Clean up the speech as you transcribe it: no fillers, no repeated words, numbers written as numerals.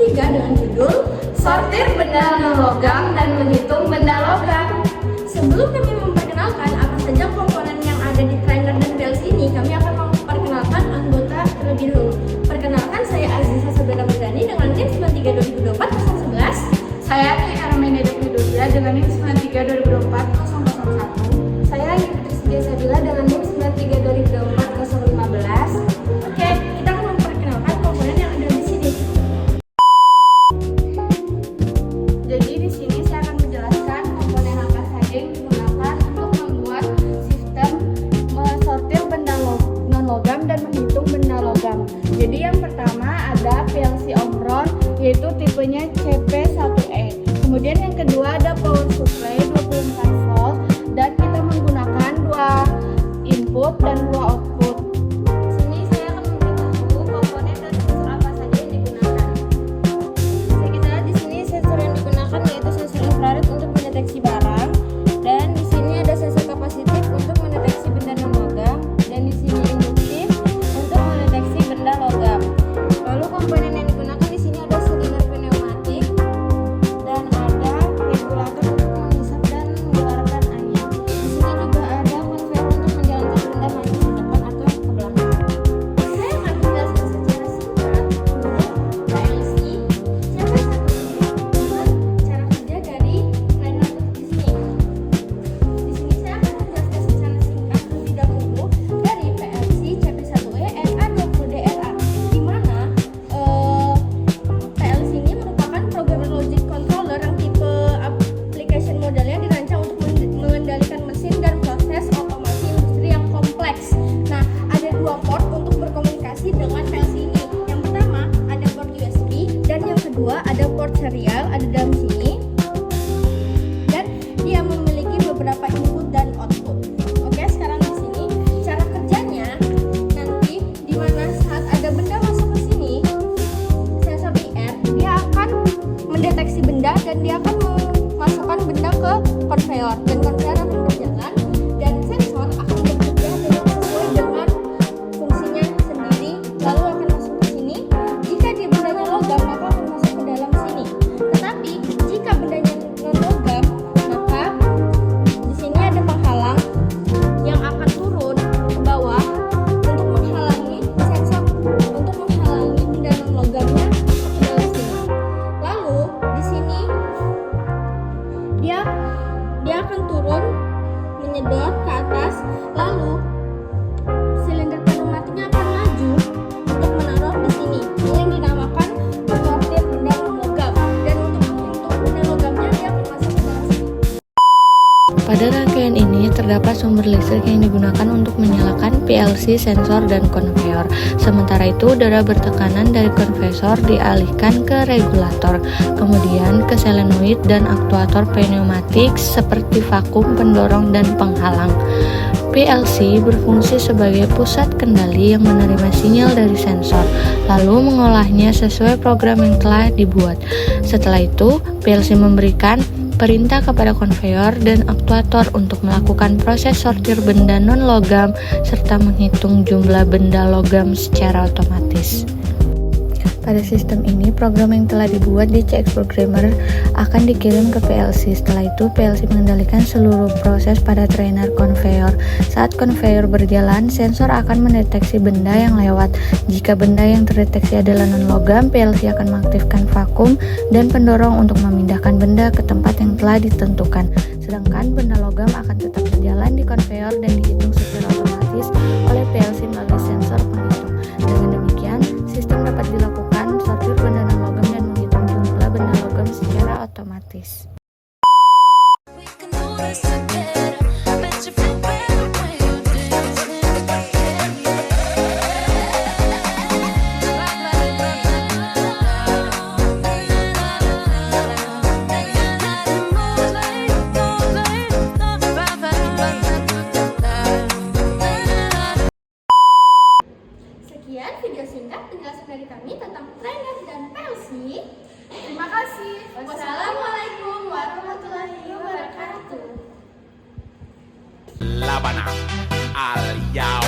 ketiga dengan judul Sortir Benda Non-Logam dan Menghitung Benda Logam. Sebelum kami memperkenalkan apa saja komponen yang ada di trainer dan PLC ini, kami akan memperkenalkan anggota terlebih dahulu. Perkenalkan, saya Aziza Sabrina Mardani dengan NIM 93 2024 011. Saya Tri Armenia Dudra dengan NIM 93 2024 001. Saya Putri Sedia Sabila dengan NIM 93 2024 015. Oke, kita akan memperkenalkan komponen yang ada di sini. Jadi di sini saya akan menjelaskan komponen apa saja yang digunakan untuk membuat sistem mensortir benda non-logam dan menghitung benda logam. Jadi yang pertama ada PLC Omron, yaitu tipenya CP1E. Kemudian yang kedua ada power supply 24 volt dan kita menggunakan 2 input dan 2 output. Sini saya akan memberitahu komponen dan sensor apa saja yang digunakan. Kita lihat di sini sensor yang digunakan yaitu sensor infrared untuk mendeteksi barang, dan di sini ada sensor kapasitif untuk mendeteksi benda non logam, dan di sini induktif untuk mendeteksi benda logam. Lalu komponen yang digunakan di sini ada silinder pneumatik dan ada regulator untuk menghisap dan mengeluarkan angin. Di sini juga ada konveyor untuk menjalankan benda maju ke depan atau ke belakang. Saya akan menjelaskan secara singkat mengenai PLC, siapa satu dan cara kerja dari trainer di sini. Di sini saya akan menjelaskan secara singkat terlebih dahulu dari PLC CP1E RA20DRA, di mana PLC ini merupakan programmer logic controller yang tipe application modelnya dirancang untuk mengendalikan mesin dan proses otomasi industri yang kompleks. Nah, ada 2 port untuk berkomunikasi dengan PLC ini. Yang pertama ada port USB dan yang kedua ada port serial ada dalam sini. Dan dia memiliki beberapa input dan output. Oke, sekarang di sini cara kerjanya nanti di mana saat ada benda masuk ke sini, sensor IR dia akan mendeteksi benda dan dia akan memasukkan benda ke konveyor, dan konveyor akan berjalan dan sensor akan bekerja sesuai dengan fungsinya sendiri, lalu akan masuk ke sini. Jika di bendanya logam maka akan masuk ke dalam sini, tetapi jika bendanya non logam maka di sini ada penghalang yang akan turun ke bawah untuk menghalangi sensor, untuk menghalangi benda non logamnya ke dalam sini. Lalu di sini dia akan turun menyedot ke atas, lalu silinder pneumatiknya akan maju untuk menaruh di sini. Ini yang dinamakan mensortir benda non logam, dan untuk menghitung benda logamnya dia akan masuk ke dalam sini. Pada rangkaian ini terdapat sumber listrik yang digunakan untuk menyalakan PLC, sensor, dan konveyor. Sementara itu, udara bertekanan dari konveyor dialihkan ke regulator, kemudian ke solenoid dan aktuator pneumatik seperti vakum, pendorong, dan penghalang. PLC berfungsi sebagai pusat kendali yang menerima sinyal dari sensor, lalu mengolahnya sesuai program yang telah dibuat. Setelah itu, PLC memberikan perintah kepada konveyor dan aktuator untuk melakukan proses sortir benda non-logam serta menghitung jumlah benda logam secara otomatis. Pada sistem ini, program yang telah dibuat di CX Programmer akan dikirim ke PLC. Setelah itu, PLC mengendalikan seluruh proses pada trainer konveyor. Saat konveyor berjalan, sensor akan mendeteksi benda yang lewat. Jika benda yang terdeteksi adalah non-logam, PLC akan mengaktifkan vakum dan pendorong untuk memindahkan benda ke tempat yang telah ditentukan. Sedangkan benda logam akan tetap berjalan di konveyor dan dihitung secara otomatis oleh PLC melalui sensor penghitung. Dengan demikian, sistem dapat dilakukan sortir benda non-logam dan menghitung jumlah benda logam secara otomatis. Sekian video singkat penjelasan dari kami tentang trainer dan PLC. Terima kasih. Wassalamualaikum warahmatullahi wabarakatuh. Labanang al Yao.